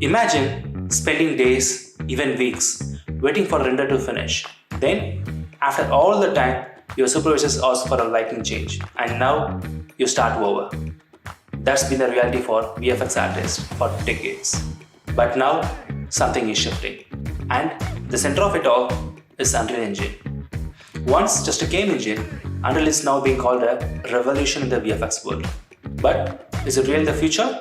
Imagine spending days, even weeks, waiting for a render to finish. Then, after all the time, your supervisors ask for a lighting change, and now you start over. That's been the reality for VFX artists for decades. But now, something is shifting. And the center of it all is Unreal Engine. Once just a game engine, Unreal is now being called a revolution in the VFX world. But is it really the future?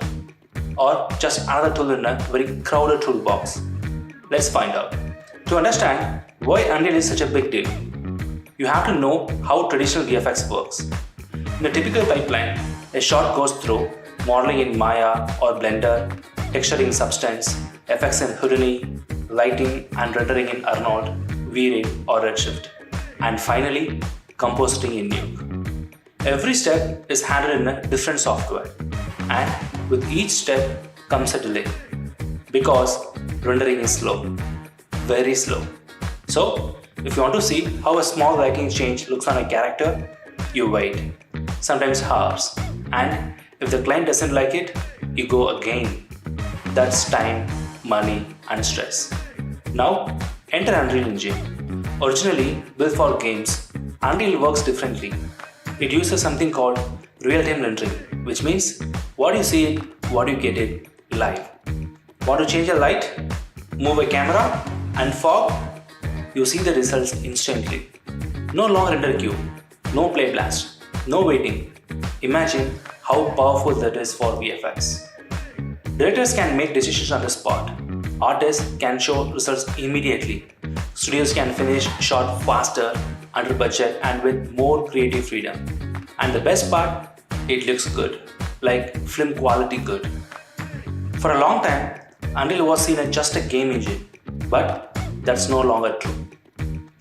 Or just another tool in a very crowded toolbox? Let's find out. To understand why Unreal is such a big deal, you have to know how traditional VFX works. In a typical pipeline, a shot goes through modeling in Maya or Blender, texturing in Substance, effects in Houdini, lighting and rendering in Arnold, V-Ray or Redshift, and finally compositing in Nuke. Every step is handled in a different software, and with each step comes a delay because rendering is slow, very slow. So, if you want to see how a small lighting change looks on a character, you wait, sometimes hours, and if the client doesn't like it, you go again. That's time, money, and stress. Now, enter Unreal Engine. Originally built for games, Unreal works differently. It uses something called real-time rendering, which means what you see, what you get it live. Want to change a light, move a camera, and fog? You see the results instantly. No long render queue, no play blast, no waiting. Imagine how powerful that is for VFX. Directors can make decisions on the spot. Artists can show results immediately. Studios can finish shot faster, under budget, and with more creative freedom. And the best part, it looks good, like film quality good. For a long time, Unreal was seen as just a game engine, but that's no longer true.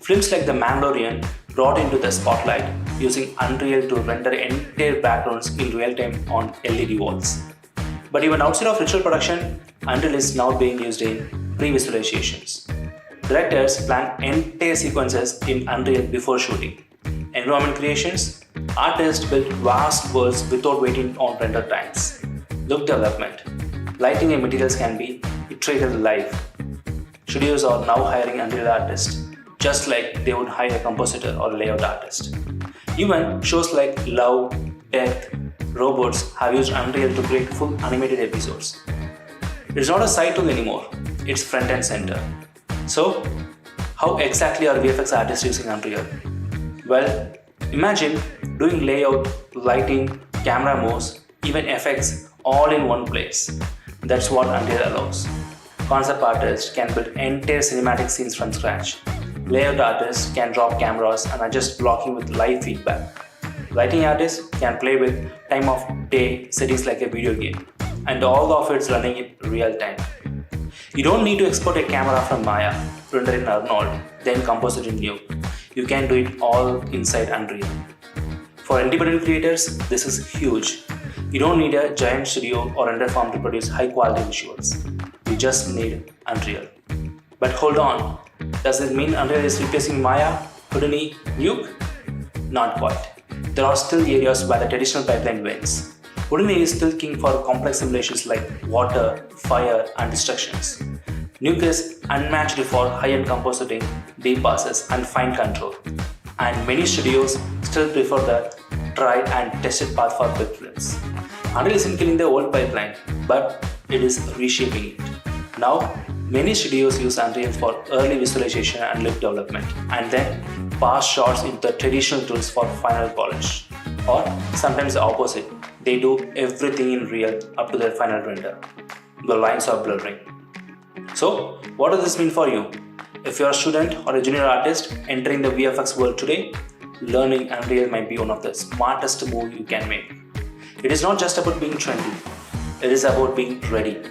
Films like The Mandalorian brought into the spotlight using Unreal to render entire backgrounds in real time on LED walls. But even outside of ritual production, Unreal is now being used in previsualizations. Directors plan entire sequences in Unreal before shooting. Environment creations, artists build vast worlds without waiting on render times. Look development, lighting and materials can be iterated live. Studios are now hiring Unreal artists, just like they would hire a compositor or layout artist. Even shows like Love, Death, Robots have used Unreal to create full animated episodes. It's not a side tool anymore, it's front and center. So, how exactly are VFX artists using Unreal? Well, imagine doing layout, lighting, camera moves, even effects all in one place. That's what Unreal allows. Concept artists can build entire cinematic scenes from scratch. Layout artists can drop cameras and adjust blocking with live feedback. Lighting artists can play with time of day settings like a video game, and all of it's running in real time. You don't need to export a camera from Maya, render in Arnold, then compose it in Nuke. You can do it all inside Unreal. For independent creators, this is huge. You don't need a giant studio or render farm to produce high quality visuals. You just need Unreal. But hold on, does it mean Unreal is replacing Maya, Houdini, Nuke? Not quite. There are still areas where the traditional pipeline wins. Houdini is still king for complex simulations like water, fire, and destructions. Nuke is unmatched for high-end compositing, deep passes, and fine control. And many studios still prefer the tried and tested path for big films. Unreal isn't killing the old pipeline, but it is reshaping it. Now, many studios use Unreal for early visualization and look development, and then pass shots into the traditional tools for final polish. Or sometimes the opposite, they do everything in Real up to their final render. The lines are blurring. So, what does this mean for you? If you're a student or a junior artist entering the VFX world today, learning Unreal might be one of the smartest moves you can make. It is not just about being trendy, it is about being ready.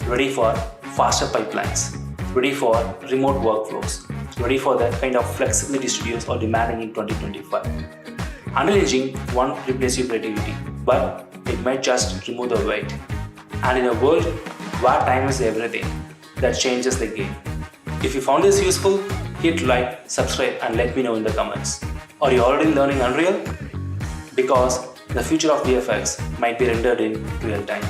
Ready for faster pipelines, ready for remote workflows, ready for the kind of flexibility studios are demanding in 2025. Unreal Engine won't replace your creativity, but it might just remove the weight. And in a world where time is everything, that changes the game. If you found this useful, hit like, subscribe, and let me know in the comments. Are you already learning Unreal? Because the future of VFX might be rendered in real time.